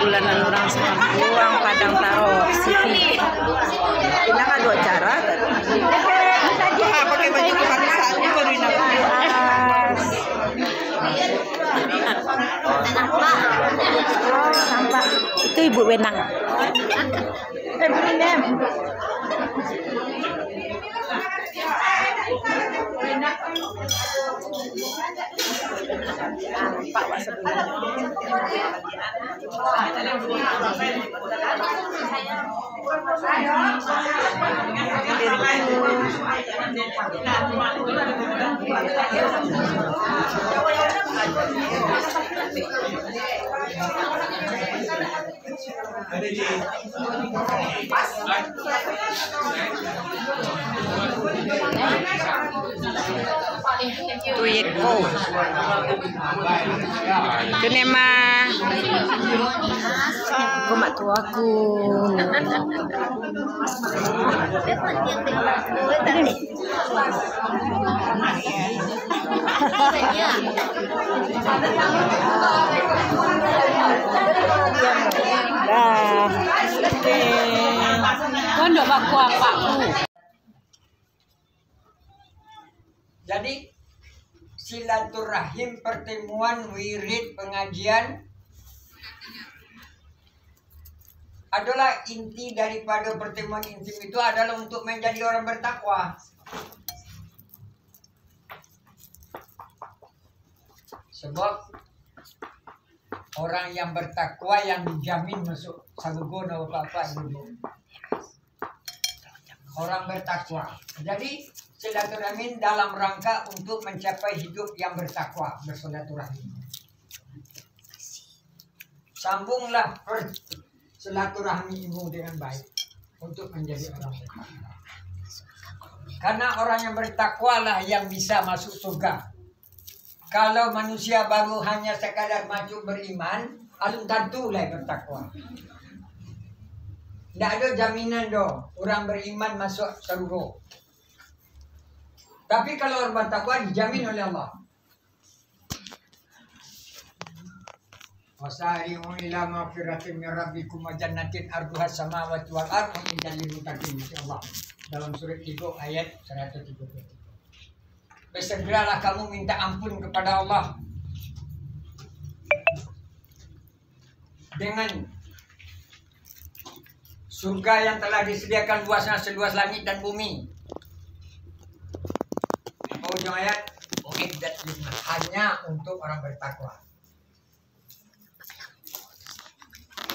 bulanan orang Sekampung Padang Taro City. Kita kan dua cara. Pakai baju kebangsaannya baru nampak. Itu Ibu Wenang. Pak Tuyeko itu nama aku mak tuaku Pondok baku apakku. Jadi silaturahim, pertemuan, wirid, pengajian adalah inti daripada pertemuan intim itu adalah untuk menjadi orang bertakwa. Sebab orang yang bertakwa yang dijamin masuk sagugono bapak dulu. Orang bertakwa. Jadi silaturahim dalam rangka untuk mencapai hidup yang bertakwa, bersilaturahim. Sambunglah silaturahmimu dengan baik untuk menjadi orang bertakwa. Karena orang yang bertakwa lah yang bisa masuk surga. Kalau manusia baru hanya sekadar maju beriman, alun tentulah bertakwa. Tidak ada jaminan doh orang beriman masuk surga. Tapi kalau orang bertakwa dijamin oleh Allah. Wasari'u ila maghfiratin min rabbikum wa jannatin arduha samawati wal ardh lil muttaqin, insyaallah. Dalam surat 3 ayat 133. Bersegeralah kamu minta ampun kepada Allah dengan surga yang telah disediakan luasnya seluas langit dan bumi. Ujung ayat hanya untuk orang bertakwa.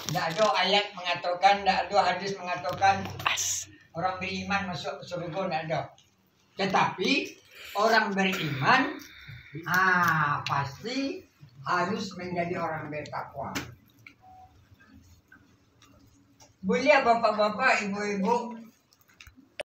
Tidak ada ayat mengatakan, tidak ada hadis mengatakan orang beriman masuk surga, tidak ada. Tetapi orang beriman pasti harus menjadi orang bertakwa. Boleh bapak-bapak, ibu-ibu